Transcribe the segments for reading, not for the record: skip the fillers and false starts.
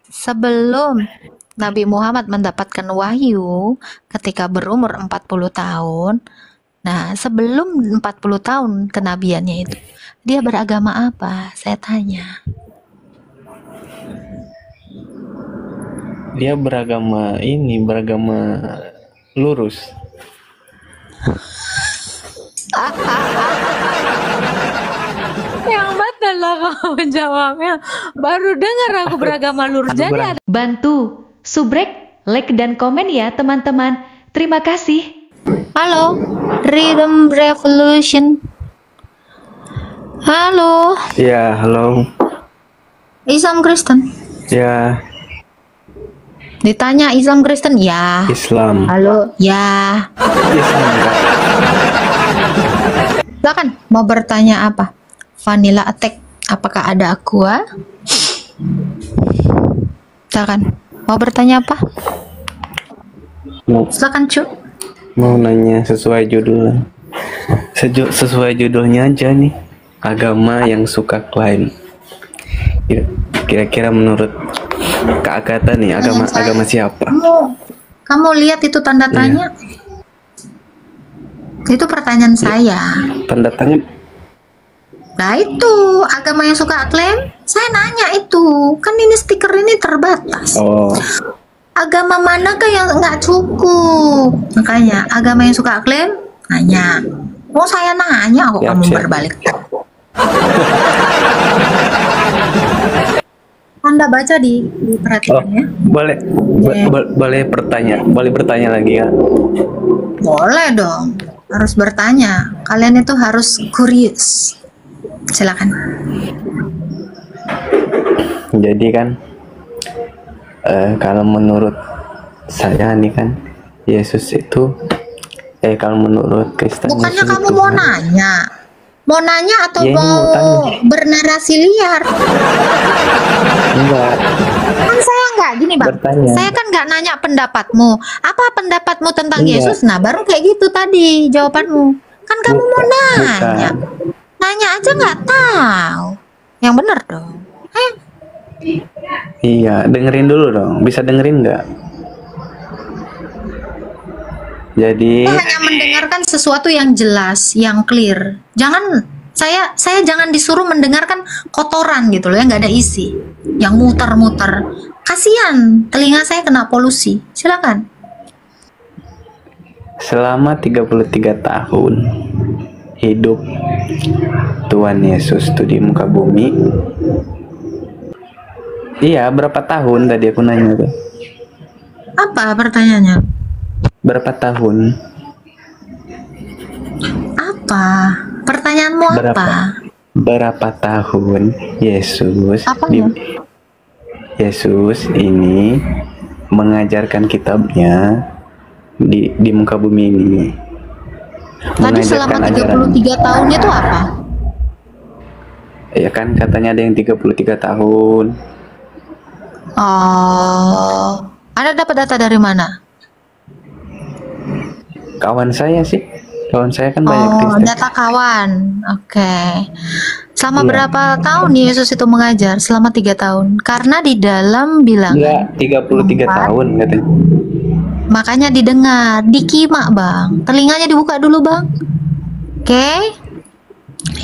Sebelum Nabi Muhammad mendapatkan wahyu ketika berumur 40 tahun. Nah, sebelum 40 tahun kenabiannya itu, dia beragama apa? Saya tanya. Dia beragama lurus. Yang betul lah kamu jawabnya. Baru dengar aku beragama lurus. Jadi bantu subrek, like dan komen ya teman-teman. Terima kasih. halo, Rhythm Revolution. Halo, Ya, halo. Islam Kristen. Ya, Ditanya Islam Kristen, ya. Islam. Halo, ya. Islam enggak. Silakan, mau bertanya apa? Vanilla Attack, apakah ada aqua? Silakan, mau bertanya apa? Silakan, Cu. Mau nanya sesuai judul. Sesuai judulnya aja nih. Agama yang suka klaim. Kira-kira menurut Kak Agatha nih, agama siapa? Kamu lihat itu tanda tanya? Itu pertanyaan saya. Tanda tanya. Nah itu, agama yang suka klaim, saya nanya itu. Kan ini stiker ini terbatas. Oh, Agama manakah yang nggak cukup? Makanya, agama yang suka klaim, nanya. Oh saya nanya kok, kamu siap. berbalik. Anda baca di perhatian ya. boleh bertanya lagi ya? Boleh dong, harus bertanya. Kalian itu harus curious. Silakan. Jadi kan, kalau menurut saya nih kan, Yesus itu, kalau menurut Kristen Bukannya Yesus kamu itu mau kan, nanya? Mau nanya atau Ya, ini mau mau tanya. bernarasi liar? enggak Kan saya nggak gini bang. Bertanya. Saya kan nggak nanya pendapatmu. Apa pendapatmu tentang Iya. Yesus? Nah baru kayak gitu tadi jawabanmu. Kan kamu mau nanya. bukan. Nanya aja nggak tahu. Yang bener dong. Iya, dengerin dulu dong. Bisa dengerin nggak? Jadi, Saya hanya mendengarkan sesuatu yang jelas, yang clear. Jangan saya jangan disuruh mendengarkan kotoran gitu loh, yang nggak ada isi, yang muter-muter. Kasihan, telinga saya kena polusi. Silakan. selama 33 tahun hidup Tuhan Yesus tuh di muka bumi. Iya, berapa tahun tadi aku nanya tuh? Apa pertanyaannya? Berapa tahun? Apa? Pertanyaanmu apa? Berapa tahun Yesus Apanya? Yesus ini mengajarkan kitabnya di muka bumi ini? Tadi selama 33 tahun itu apa? Ya kan katanya ada yang 33 tahun. Oh, Anda dapat data dari mana? Kawan saya kan banyak Oh, Kristen. data kawan. Oke. Selama Iya. berapa tahun Yesus itu mengajar? Selama 3 tahun. Karena di dalam bilangan. Enggak, 33 tahun katanya. Makanya didengar, dikimak bang. Telinganya dibuka dulu bang. Oke.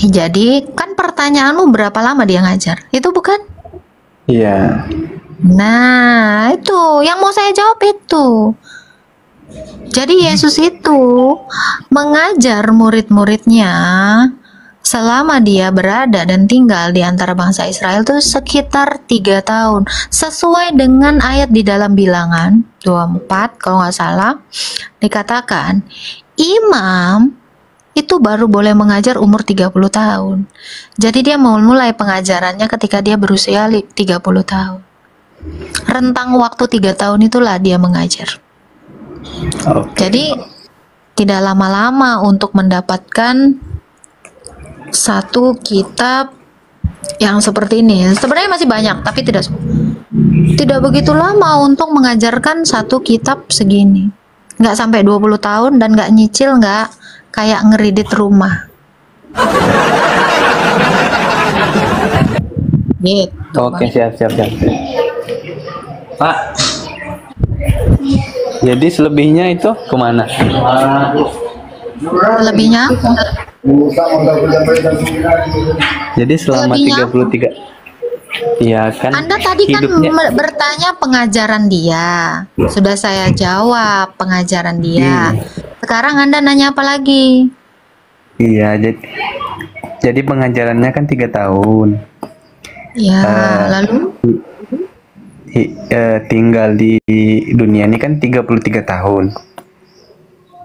Jadi kan pertanyaanmu berapa lama dia ngajar? Itu bukan? Iya. Nah, itu yang mau saya jawab itu. Jadi Yesus itu mengajar murid-muridnya selama dia berada dan tinggal di antara bangsa Israel itu sekitar 3 tahun. Sesuai dengan ayat di dalam bilangan 24 kalau nggak salah, dikatakan imam itu baru boleh mengajar umur 30 tahun. Jadi dia mau mulai pengajarannya ketika dia berusia 30 tahun. Rentang waktu 3 tahun itulah dia mengajar. Oke. Jadi tidak lama-lama untuk mendapatkan satu kitab yang seperti ini. Sebenarnya masih banyak, tapi tidak begitu lama untuk mengajarkan satu kitab segini. Nggak sampai 20 tahun dan nggak nyicil, nggak kayak ngeredit rumah. Gitu. Oke, Bang. siap. Pak. Jadi selebihnya itu kemana? Lebihnya Jadi selama Selebihnya 33. Iya kan. Anda tadi kan hidupnya. bertanya pengajaran dia. Sudah saya jawab pengajaran dia. Sekarang Anda nanya apa lagi? Iya, jadi pengajarannya kan 3 tahun. Ya, Eh, lalu tinggal di dunia ini kan 33 tahun.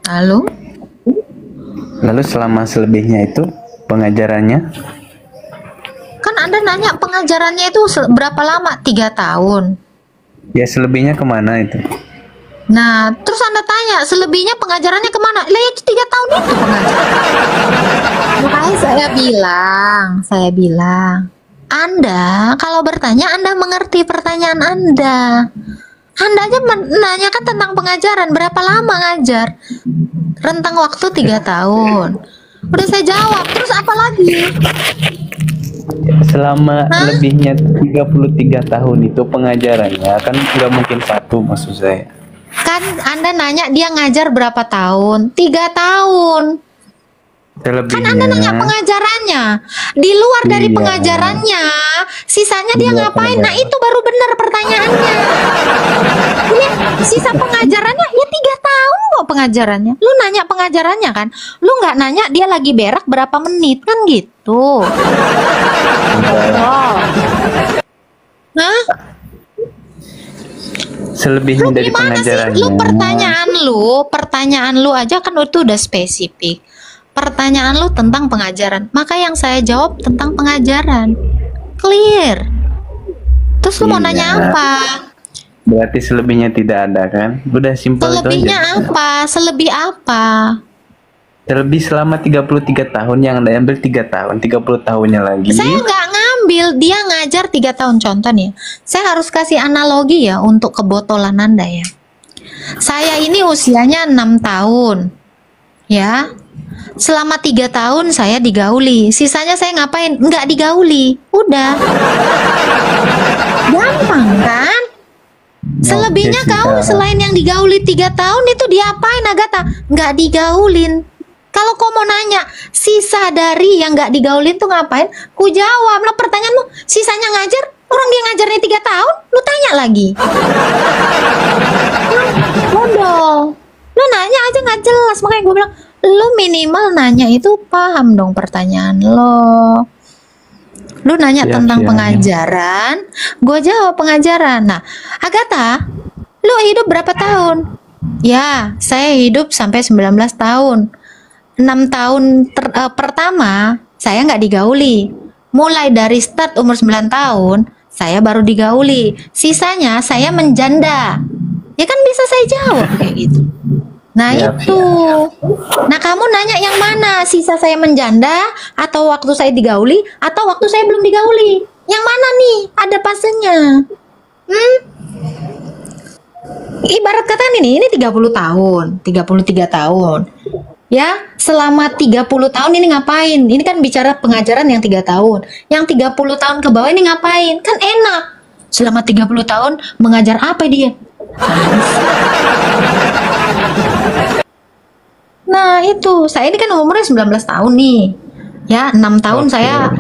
lalu Lalu selama selebihnya itu pengajarannya kan Anda nanya pengajarannya itu berapa lama? 3 tahun. ya selebihnya kemana itu? Nah, terus Anda tanya selebihnya pengajarannya kemana? Lah itu 3 tahun itu pengajaran. Makanya saya bilang, Anda kalau bertanya Anda mengerti pertanyaan Anda. Anda aja menanyakan tentang pengajaran, berapa lama ngajar? Rentang waktu 3 tahun. Udah saya jawab, terus apa lagi? Selama lebihnya 33 tahun itu pengajarannya kan nggak mungkin satu, maksud saya. Kan Anda nanya dia ngajar berapa tahun? 3 tahun. Kan Anda nanya Selebihnya pengajarannya. Di luar dari Iya. pengajarannya, sisanya Di dia luar ngapain? Nah, pengajaran. itu baru benar pertanyaannya. Ini sisa pengajarannya ya 3 tahun kok pengajarannya. Lu nanya pengajarannya kan? Lu nggak nanya dia lagi berak berapa menit kan gitu. Oh. Nah, selebihnya lu dari gimana sih? pengajarannya. Lu pertanyaan lu aja kan itu udah spesifik. Pertanyaan lu tentang pengajaran, maka yang saya jawab tentang pengajaran. Clear. Terus lu mau Iya. nanya apa? Berarti selebihnya tidak ada kan? Udah simpel itu Selebihnya aja. apa? Selebih apa? Terlebih selama 33 tahun yang Anda ambil 3 tahun, 30 tahunnya lagi. Saya nggak ngambil, dia ngajar 3 tahun contoh nih. Saya harus kasih analogi ya untuk kebotolan Anda ya. Saya ini usianya 6 tahun. Ya. Selama 3 tahun saya digauli. Sisanya saya ngapain? Nggak digauli. Udah. Gampang kan? Selebihnya Oke, kau Sita. selain yang digauli 3 tahun itu diapain Agatha? Nggak digaulin. Kalau kau mau nanya sisa dari yang nggak digaulin tuh ngapain? Ku jawab lah pertanyaanmu. Sisanya ngajar, orang dia ngajarnya 3 tahun, lu tanya lagi. Bodoh. Lu nanya aja nggak jelas, makanya gue bilang lu minimal nanya itu paham dong pertanyaan lo. Lu nanya Siap, tentang siap. pengajaran, gue jawab pengajaran. Nah, Agatha, lu hidup berapa tahun? Ya, saya hidup sampai 19 tahun. 6 tahun pertama, saya nggak digauli. Mulai dari start umur 9 tahun, saya baru digauli. Sisanya saya menjanda. Ya kan bisa saya jawab kayak gitu. Nah Siap, itu. Nah kamu nanya yang mana? Sisa saya menjanda atau waktu saya digauli atau waktu saya belum digauli? Yang mana nih? Ada pasenya. Ibarat kata ini 30 tahun, 33 tahun. Ya, selama 30 tahun ini ngapain? Ini kan bicara pengajaran yang 3 tahun. Yang 30 tahun ke bawah ini ngapain? Kan enak. Selama 30 tahun mengajar apa dia? Nah itu, saya ini kan umurnya 19 tahun nih. Ya, 6 tahun Oke. saya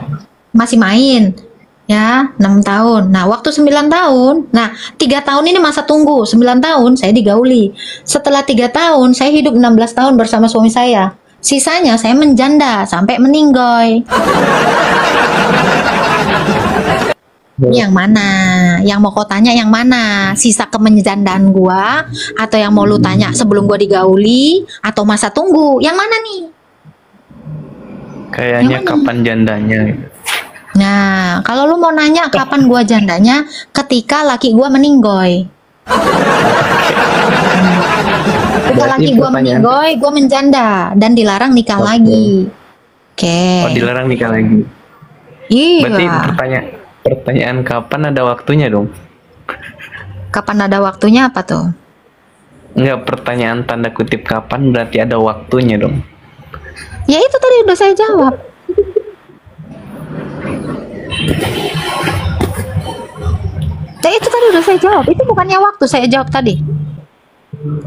masih main. Ya, 6 tahun. Nah, waktu 9 tahun. Nah, 3 tahun ini masa tunggu. 9 tahun saya digauli. Setelah 3 tahun, saya hidup 16 tahun bersama suami saya. Sisanya saya menjanda sampai meninggoy. Yang mana? Yang mau kau tanya yang mana? Sisa kemenjandaan gua atau yang mau lu tanya sebelum gua digauli atau masa tunggu? Yang mana nih? Kayaknya Yang mana? kapan jandanya? Nah, kalau lu mau nanya kapan gua jandanya, ketika laki gua meninggoy. Ketika Berarti laki gua pertanyaan- meninggoy, gua menjanda dan dilarang nikah Oke. lagi. Oke. Oh, dilarang nikah lagi. Berarti Iya. pertanyaan kapan ada waktunya dong? Kapan ada waktunya apa tuh? Enggak, pertanyaan tanda kutip kapan berarti ada waktunya dong. Ya itu tadi udah saya jawab. Itu tadi udah saya jawab. Itu bukannya waktu saya jawab tadi.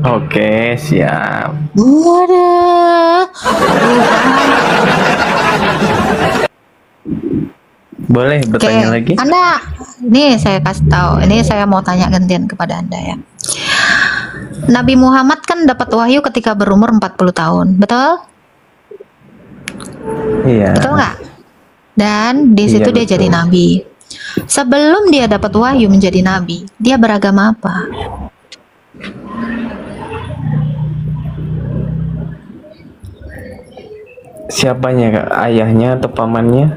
Oke, siap. Waduh. Boleh bertanya Oke, lagi? Anda, ini saya kasih tahu. Ini saya mau tanya gantian kepada Anda ya. Nabi Muhammad kan dapat wahyu ketika berumur 40 tahun, betul? Iya. Betul nggak? Dan di situ Iya, dia jadi betul. nabi. Sebelum dia dapat wahyu menjadi nabi, dia beragama apa? Siapanya kak? Ayahnya atau pamannya?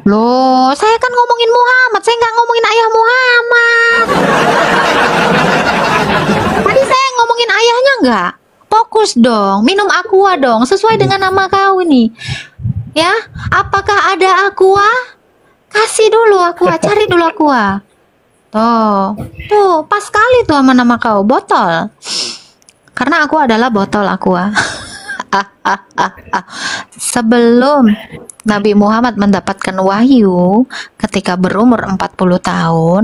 Loh, saya kan ngomongin Muhammad, saya nggak ngomongin ayah Muhammad. Tadi saya ngomongin ayahnya nggak? Fokus dong, minum aqua dong, sesuai dengan nama kau ini. Ya, apakah ada aqua? Kasih dulu aqua, cari dulu aqua. Tuh, pas sekali tuh sama nama kau, botol. Karena aku adalah botol aqua. Sebelum Nabi Muhammad mendapatkan wahyu ketika berumur 40 tahun.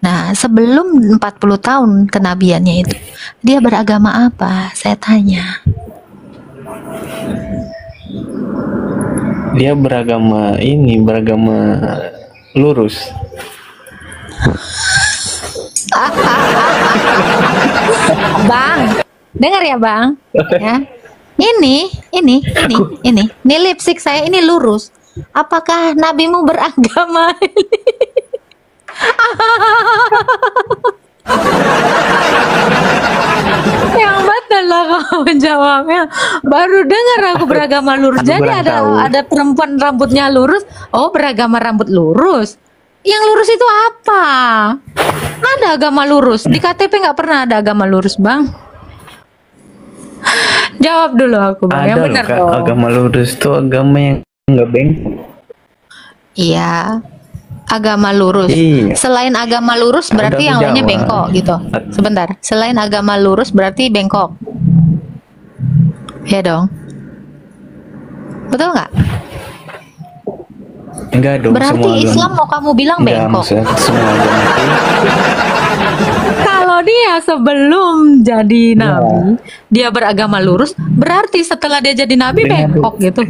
Nah, sebelum 40 tahun kenabiannya itu, dia beragama apa? Saya tanya. Dia beragama lurus. Bang, dengar ya, Bang. Ya. Ini lipstick saya ini lurus. Apakah nabimu beragama? Yang betul lah kamu jawabnya. Baru dengar aku beragama lurus. Aku Jadi kurang tahu. ada perempuan rambutnya lurus. Oh, beragama rambut lurus. Yang lurus itu apa? Ada agama lurus. Di KTP nggak pernah ada agama lurus, Bang. Jawab dulu aku, Bang. Yang Ada loh benar kak, dong. agama lurus tuh agama yang nggak bengkok. Iya. Agama lurus. Iya. Selain agama lurus berarti Udah yang lainnya dijawab. bengkok gitu. Sebentar. Selain agama lurus berarti bengkok. Ya dong. Betul nggak? Enggak dong, Berarti semua agama. Islam mau kamu bilang Enggak, bengkok. maksudnya semua agama itu Kalau dia sebelum jadi nabi, dia beragama lurus, berarti setelah dia jadi nabi Dengar bengkok gitu.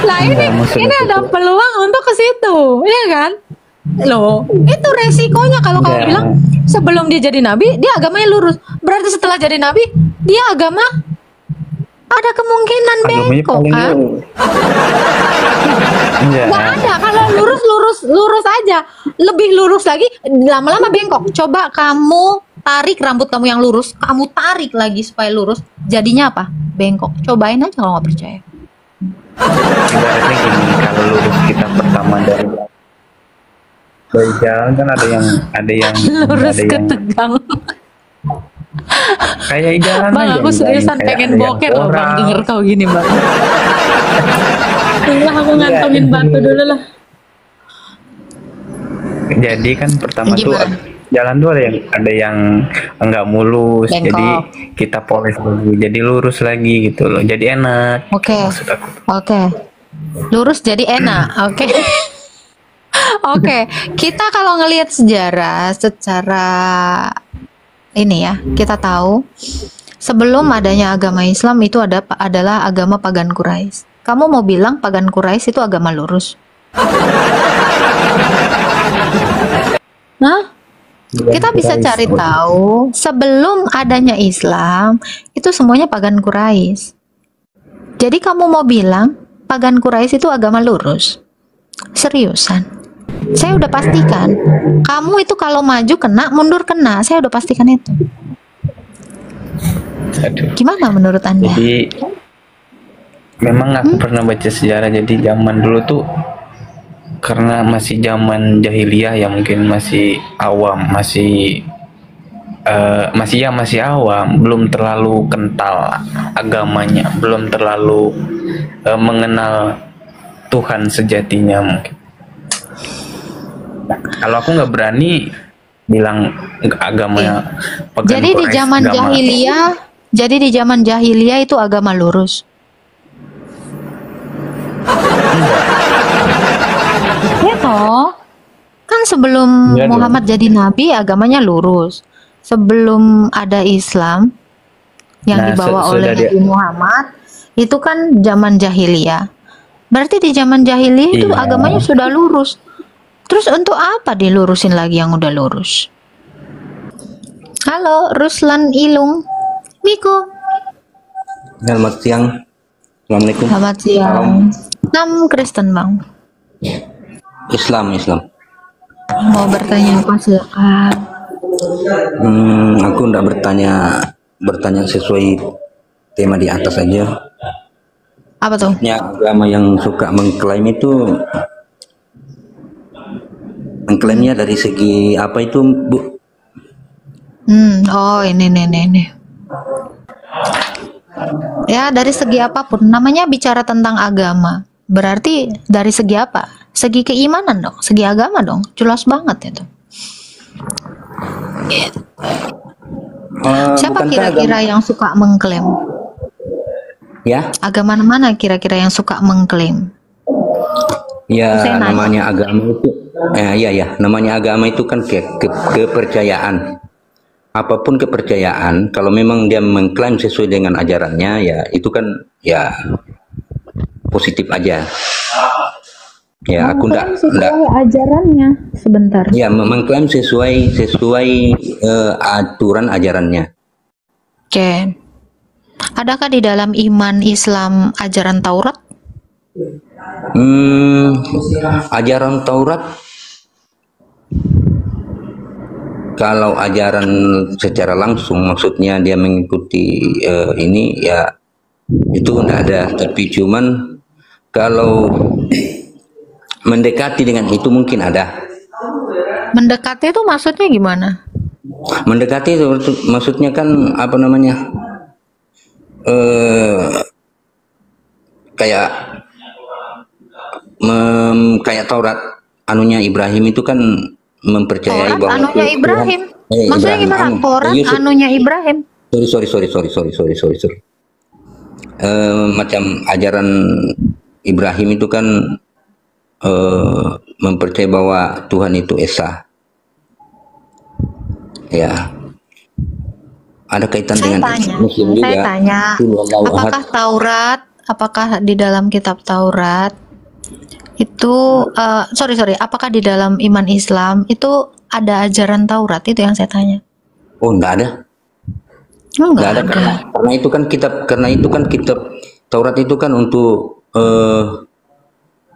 Nah Enggak, maksud ini aku ada tuh- peluang untuk ke situ, ya kan? Loh, itu resikonya kalau kamu Enggak. bilang sebelum dia jadi nabi, dia agamanya lurus. Berarti setelah jadi nabi, dia agama ada kemungkinan agamanya bengkok paling kan? lurus. Enggak. Nggak ada, kalau lurus aja, lebih lurus lagi, lama-lama bengkok. Coba kamu tarik rambut kamu yang lurus, kamu tarik lagi supaya lurus, jadinya apa? Bengkok. Cobain aja kalau nggak percaya. Ibaratnya gini, kalau lurus kita pertama dari jalan kan ada yang Lurus ada ke yang tegang. kayak jalan Bang, aja, aku seriusan kayak pengen ada yang boker loh, Bang, orang. denger kau gini, Bang. Tunggu aku ngantongin batu dulu lah. Jadi kan pertama tuh Gimana? jalan tuh ada yang enggak mulus, Bengkok. jadi kita poles dulu, jadi lurus lagi gitu loh, jadi enak. Oke. Maksud aku. Oke. Lurus jadi enak. Oke. Oke, kita kalau ngelihat sejarah secara ini ya, kita tahu sebelum adanya agama Islam itu adalah agama pagan Quraisy. Kamu mau bilang pagan Quraisy itu agama lurus? Nah, kita bisa cari tahu sebelum adanya Islam itu semuanya pagan Quraisy. Jadi kamu mau bilang pagan Quraisy itu agama lurus? Seriusan? Saya udah pastikan. Kamu itu kalau maju kena, mundur kena. Saya udah pastikan itu. Aduh. Gimana menurut Anda? Jadi memang aku pernah baca sejarah, jadi zaman dulu tuh karena masih zaman jahiliyah ya, mungkin masih awam, masih awam, belum terlalu kental agamanya, belum terlalu mengenal Tuhan sejatinya mungkin. Kalau aku nggak berani bilang agama pagan Jadi di Quraisy zaman agama. jahiliyah, jadi di zaman jahiliyah itu agama lurus. Ya toh? Kan sebelum Iya dong. Muhammad jadi nabi agamanya lurus. Sebelum ada Islam yang Nah, dibawa sudah oleh dia. Nabi Muhammad itu kan zaman jahiliyah. Berarti di zaman jahiliyah itu Iya. agamanya sudah lurus. Terus untuk apa dilurusin lagi yang udah lurus? Halo, Ruslan Ilung. Miko. Selamat siang. Assalamualaikum. Selamat siang. Nam Kristen, Bang. Islam. Mau bertanya apa silakan. Aku enggak bertanya sesuai tema di atas saja. Apa tuh? Ya, agama yang suka mengklaim itu mengklaimnya dari segi apa itu, Bu? Oh ini. Ya dari segi apapun, namanya bicara tentang agama. Berarti dari segi apa? Segi keimanan dong, segi agama dong. Jelas banget itu. Siapa Bukankah kira-kira yang suka mengklaim? Ya, Agama mana kira-kira yang suka mengklaim? ya Saya nanya. namanya agama itu, namanya agama itu kan kepercayaan. Apapun kepercayaan, kalau memang dia mengklaim sesuai dengan ajarannya, ya itu kan ya positif aja. Ya, aku enggak ajarannya. Sebentar. ya mengklaim sesuai aturan ajarannya. Oke. Adakah di dalam iman Islam ajaran Taurat? Ajaran Taurat, kalau ajaran secara langsung maksudnya dia mengikuti ini ya itu enggak ada, tapi cuman kalau mendekati dengan itu mungkin ada. Mendekati itu maksudnya gimana? Mendekati itu maksudnya kan apa namanya? Kayak kayak Taurat anunya Ibrahim itu kan mempercayai Taurat bahwa anunya Tuhan- Ibrahim. Maksudnya Ibrahim, gimana? anu, Taurat Yusuf. anunya Ibrahim. Sorry. Macam ajaran Ibrahim itu kan mempercayai bahwa Tuhan itu esa. Ya. Ada kaitan dengan Muslim juga. Saya tanya, Qul huwallahu ahad. apakah di dalam kitab Taurat itu, apakah di dalam iman Islam itu ada ajaran Taurat? Itu yang saya tanya. Oh, enggak ada. Enggak Enggak ada ada. karena itu kan kitab Taurat itu kan untuk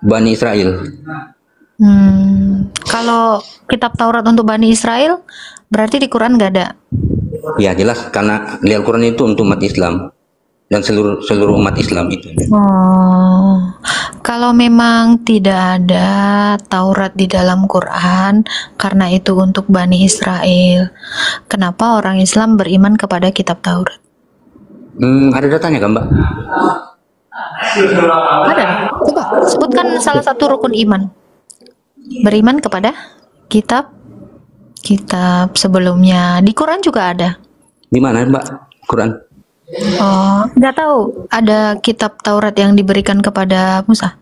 Bani Israel. Kalau kitab Taurat untuk Bani Israel, berarti di Quran nggak ada. Ya jelas karena di Al-Quran itu untuk umat Islam dan seluruh umat Islam itu. Oh, kalau memang tidak ada Taurat di dalam Quran, karena itu untuk Bani Israel, kenapa orang Islam beriman kepada kitab Taurat? Ada datanya kan, Mbak? Ada. Coba sebutkan salah satu rukun iman. Beriman kepada kitab sebelumnya. Di Quran juga ada. Di mana, Mbak? Quran? Oh, nggak tahu ada kitab Taurat yang diberikan kepada Musa.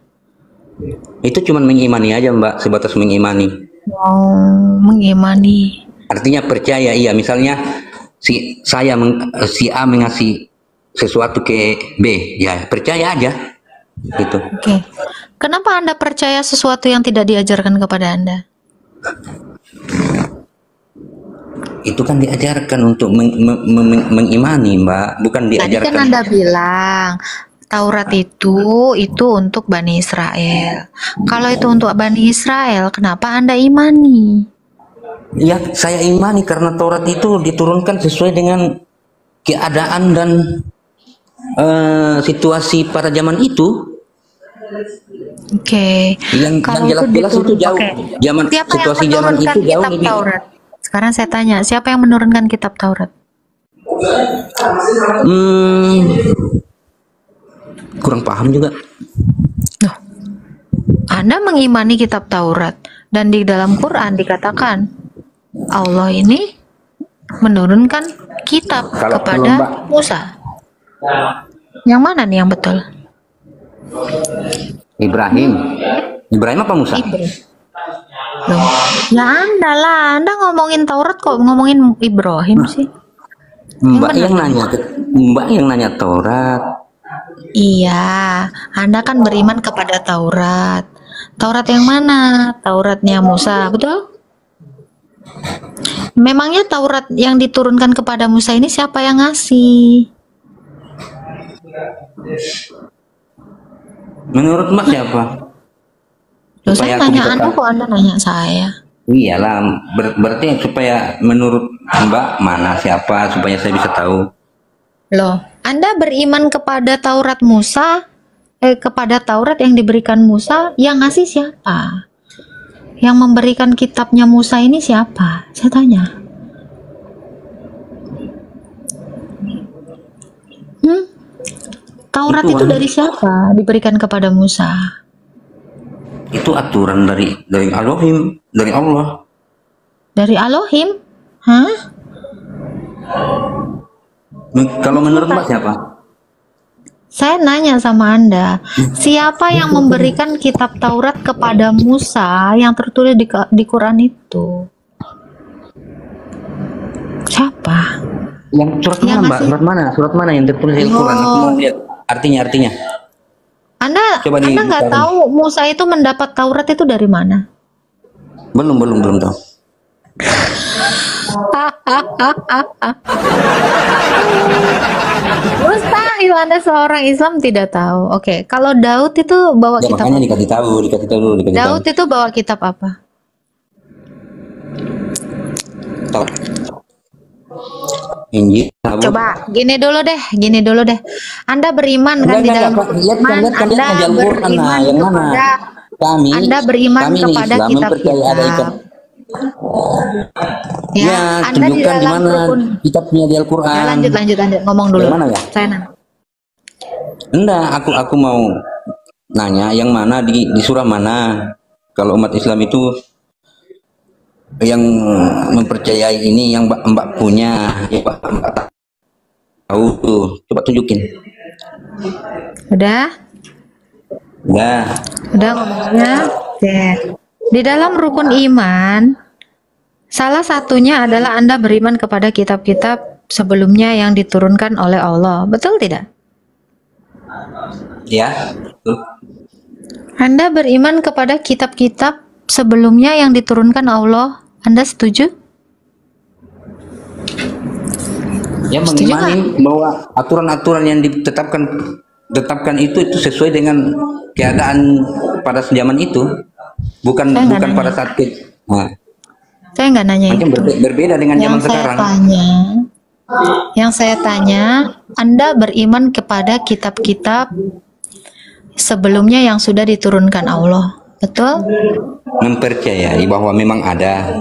Itu cuma mengimani aja, Mbak, sebatas mengimani. Oh, mengimani. Artinya percaya, iya. Misalnya si A mengasih sesuatu ke B, ya percaya aja, gitu. Oke. Kenapa Anda percaya sesuatu yang tidak diajarkan kepada Anda? Itu kan diajarkan untuk mengimani, Mbak, bukan Tadi diajarkan. kan Anda bilang Taurat itu untuk Bani Israel. Kalau itu untuk Bani Israel, kenapa Anda imani? Ya, saya imani karena Taurat itu diturunkan sesuai dengan keadaan dan situasi pada zaman itu. Oke. Yang Kalau jelas-jelas itu jauh. Oke. Zaman Siapa yang situasi zaman menurunkan itu jauh kitab lebih. Taurat? Sekarang saya tanya, siapa yang menurunkan kitab Taurat? Kurang paham juga. Loh, Anda mengimani kitab Taurat dan di dalam Quran dikatakan Allah ini menurunkan kitab Kalau kepada Mbak. Musa. Yang mana nih yang betul? Ibrahim apa Musa? Loh, ya Anda lah. Anda ngomongin Taurat kok ngomongin Ibrahim sih? Mbak Yang yang nanya, Mbak yang nanya Taurat. Iya, Anda kan beriman kepada Taurat. Taurat yang mana? Tauratnya Musa, betul? Memangnya Taurat yang diturunkan kepada Musa ini siapa yang ngasih? Menurut Mbak siapa? Loh, Supaya saya aku nanya bisa Anda tahu. kok Anda nanya saya? Iyalah, berarti supaya menurut Mbak mana siapa supaya saya bisa tahu. Loh, Anda beriman kepada Taurat Musa, kepada Taurat yang diberikan Musa, yang ngasih siapa? Yang memberikan kitabnya Musa ini siapa? Saya tanya. Taurat itu dari siapa? Diberikan kepada Musa. Itu aturan dari Elohim, dari Allah. Dari Elohim? Hah? Kalau menurut Mbak siapa? Saya nanya sama Anda, siapa yang memberikan kitab Taurat kepada Musa yang tertulis di Quran itu? Siapa? Yang surat Yang mana Mbak? ngasih- Surat mana? Surat mana yang tertulis di Quran? Aku mau lihat artinya. Anda Coba Anda nggak dicari. tahu Musa itu mendapat Taurat itu dari mana? Belum tahu. Mustahil Anda seorang Islam tidak tahu. Oke, kalau Daud itu bawa Ya, kitab makanya apa? dikasih tahu dulu. Daud itu bawa kitab apa? Tahu. Injil. Zabur. Coba gini dulu deh. Anda beriman kan di dalam Lihat kan Anda di Al-Quran. beriman Yang mana? kepada Anda beriman kami ini kepada Islam mempercayai ada ikat. kitab-kitab. Ya, Anda di tunjukkan di dalam mana rukun. kitabnya di Al-Quran. Ya, lanjut ngomong dulu. Yang mana ya? Saya nanya. Enggak, aku mau nanya yang mana di surah mana? Kalau umat Islam itu yang mempercayai ini yang Mbak punya, ya Mbak tahu tuh. Coba tunjukin. Udah ngomongnya. Oke. Di dalam rukun iman, salah satunya adalah Anda beriman kepada kitab-kitab sebelumnya yang diturunkan oleh Allah. Betul tidak? Ya, betul. Anda beriman kepada kitab-kitab sebelumnya yang diturunkan Allah. Anda setuju? Ya, Setuju mengimani bahwa aturan-aturan yang ditetapkan itu sesuai dengan keadaan pada zaman itu, bukan Saya nggak nanya. pada saat nah, Saya nggak nanya mungkin itu. berbeda dengan zaman sekarang. Yang saya tanya, Anda beriman kepada kitab-kitab sebelumnya yang sudah diturunkan Allah. Betul? Mempercayai bahwa memang ada.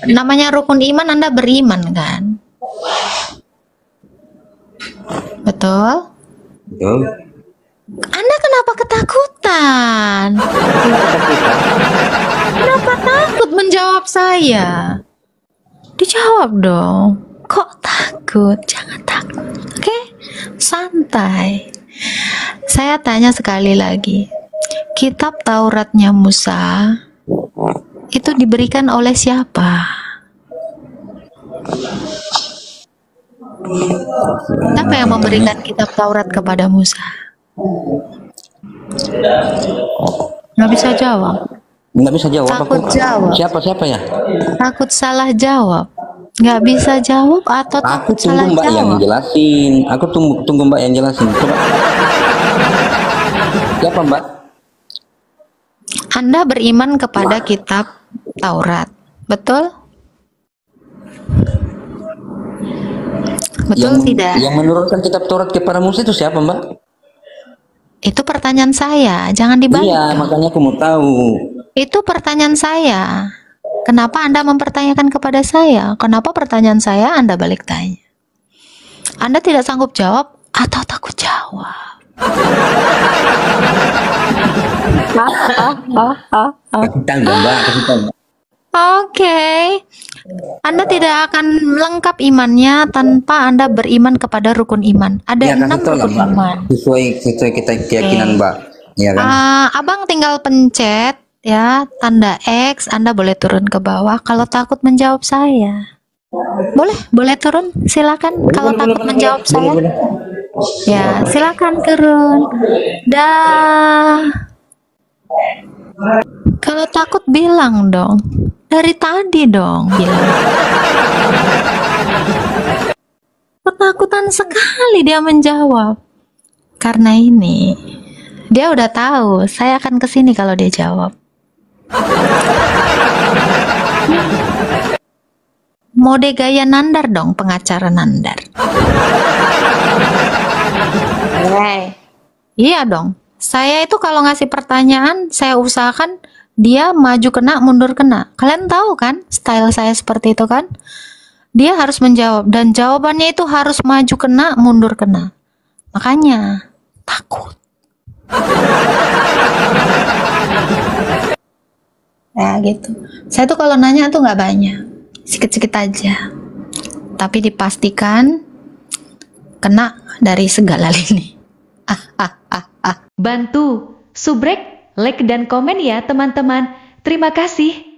Namanya rukun iman, Anda beriman kan? Betul? Betul. Anda kenapa ketakutan? Kenapa takut menjawab saya? Dijawab dong. Kok takut? Jangan takut. Oke? Santai. Saya tanya sekali lagi. Kitab Tauratnya Musa itu diberikan oleh siapa? Siapa yang memberikan kitab Taurat kepada Musa? Nggak bisa jawab. Nggak bisa jawab. Takut aku. jawab. Siapa ya? Takut salah jawab. Nggak bisa jawab atau Aku takut salah tunggu Mbak yang jawab? jelasin. Aku tunggu Mbak yang jelasin. Coba. Siapa Mbak? Anda beriman kepada kitab Taurat, betul? Betul tidak? Yang menurunkan kitab Taurat kepada Musa itu siapa Mbak? Itu pertanyaan saya, jangan dibalik. Iya, makanya aku mau tahu. Itu pertanyaan saya. Kenapa Anda mempertanyakan kepada saya? Kenapa pertanyaan saya Anda balik tanya? Anda tidak sanggup jawab atau takut jawab? Kasih tahu dong, Mbak, kasih tahu. Oke. Anda tidak akan lengkap imannya tanpa Anda beriman kepada rukun iman. Ada Ya, 6 kasih tahu lah, rukun Mbak. iman. Sesuai kita keyakinan Mbak. Ya kan? Abang tinggal pencet ya, tanda X, Anda boleh turun ke bawah kalau takut menjawab saya. Boleh turun, silakan kalau takut menjawab saya. Ya, silakan turun. Dah. Kalau takut bilang dong. Dari tadi dong bilang. Ketakutan sekali dia menjawab. Karena ini, dia udah tahu saya akan kesini kalau dia jawab. Mode gaya Nandar dong, pengacara Nandar. Iya dong. Saya itu kalau ngasih pertanyaan, saya usahakan dia maju kena, mundur kena. Kalian tahu kan, style saya seperti itu kan? Dia harus menjawab, dan jawabannya itu harus maju kena, mundur kena. Makanya, takut. Ya gitu. Saya tuh kalau nanya tuh nggak banyak. Sikit-sikit aja. Tapi dipastikan kena dari segala lini. Bantu, subrek, like dan komen ya teman-teman. Terima kasih.